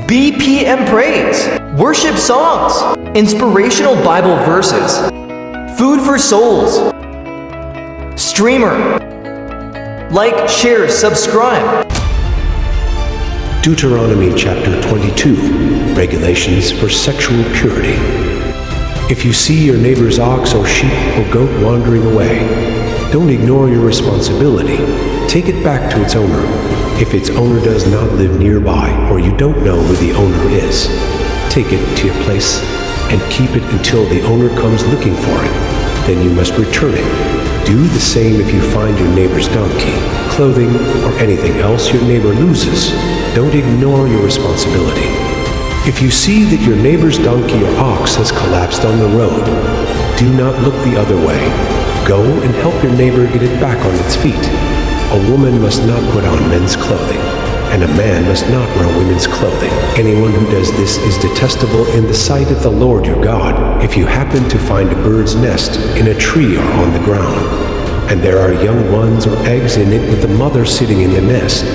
BPM praise, worship songs, inspirational Bible verses, food for souls, streamer. Like, share, subscribe. Deuteronomy chapter 22, regulations for sexual purity. If you see your neighbor's ox or sheep or goat wandering away, don't ignore your responsibility. Take it back to its owner. If its owner does not live nearby or you don't know who the owner is, take it to your place and keep it until the owner comes looking for it. Then you must return it. Do the same if you find your neighbor's donkey, clothing, or anything else your neighbor loses. Don't ignore your responsibility. If you see that your neighbor's donkey or ox has collapsed on the road, do not look the other way. Go and help your neighbor get it back on its feet. A woman must not put on men's clothing, and a man must not wear women's clothing. Anyone who does this is detestable in the sight of the Lord your God. If you happen to find a bird's nest in a tree or on the ground, and there are young ones or eggs in it with the mother sitting in the nest,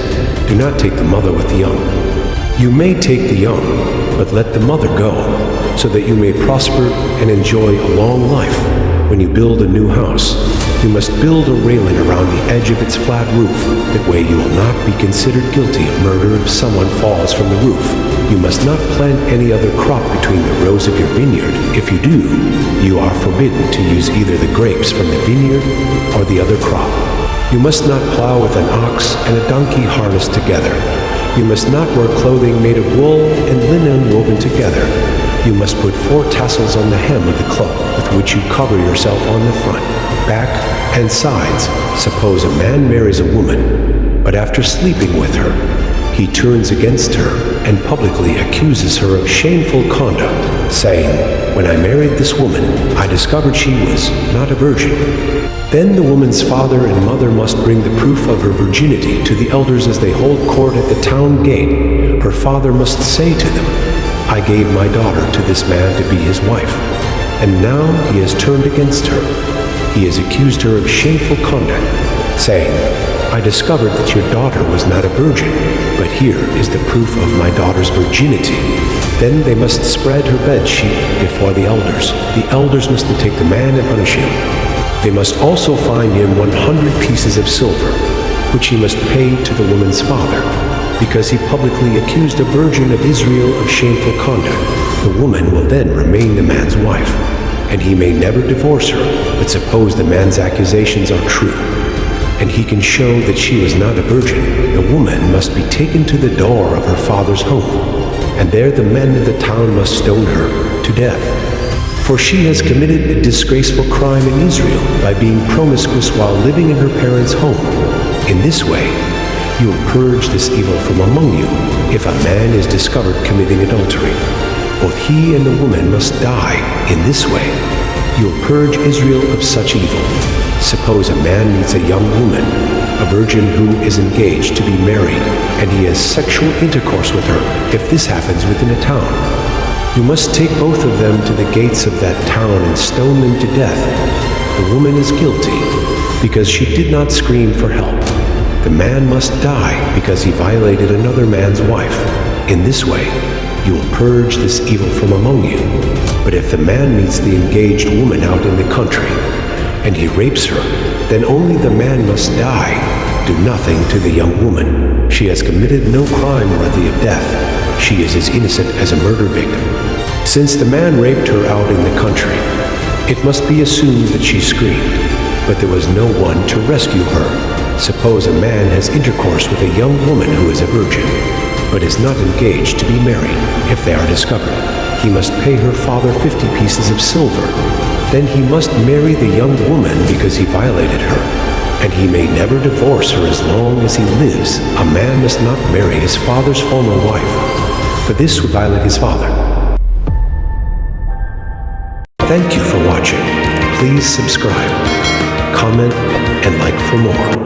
do not take the mother with the young. You may take the young, but let the mother go, so that you may prosper and enjoy a long life. When you build a new house, you must build a railing around the edge of its flat roof. That way you will not be considered guilty of murder if someone falls from the roof. You must not plant any other crop between the rows of your vineyard. If you do, you are forbidden to use either the grapes from the vineyard or the other crop. You must not plow with an ox and a donkey harnessed together. You must not wear clothing made of wool and linen woven together. You must put 4 tassels on the hem of the cloak with which you cover yourself on the front, back, and sides. Suppose a man marries a woman, but after sleeping with her, he turns against her and publicly accuses her of shameful conduct, saying, "When I married this woman, I discovered she was not a virgin." Then the woman's father and mother must bring the proof of her virginity to the elders as they hold court at the town gate. Her father must say to them, "I gave my daughter to this man to be his wife, and now he has turned against her. He has accused her of shameful conduct, saying, 'I discovered that your daughter was not a virgin, but here is the proof of my daughter's virginity.' Then they must spread her bed sheet before the elders. The elders must take the man and punish him. They must also fine him 100 pieces of silver, which he must pay to the woman's father, because he publicly accused a virgin of Israel of shameful conduct. The woman will then remain the man's wife, and he may never divorce her. But suppose the man's accusations are true, and he can show that she was not a virgin, the woman must be taken to the door of her father's home, and there the men of the town must stone her to death. For she has committed a disgraceful crime in Israel by being promiscuous while living in her parents' home. In this way, you will purge this evil from among you if a man is discovered committing adultery. Both he and the woman must die in this way. You will purge Israel of such evil. Suppose a man meets a young woman, a virgin who is engaged to be married, and he has sexual intercourse with her. If this happens within a town, you must take both of them to the gates of that town and stone them to death. The woman is guilty because she did not scream for help. The man must die because he violated another man's wife. In this way, you will purge this evil from among you. But if the man meets the engaged woman out in the country, and he rapes her, then only the man must die. Do nothing to the young woman. She has committed no crime worthy of death. She is as innocent as a murder victim. Since the man raped her out in the country, it must be assumed that she screamed, but there was no one to rescue her. Suppose a man has intercourse with a young woman who is a virgin, but is not engaged to be married. If they are discovered, he must pay her father 50 pieces of silver. Then he must marry the young woman because he violated her, and he may never divorce her as long as he lives. A man must not marry his father's former wife, for this would violate his father. Thank you for watching. Please subscribe, comment, and like for more.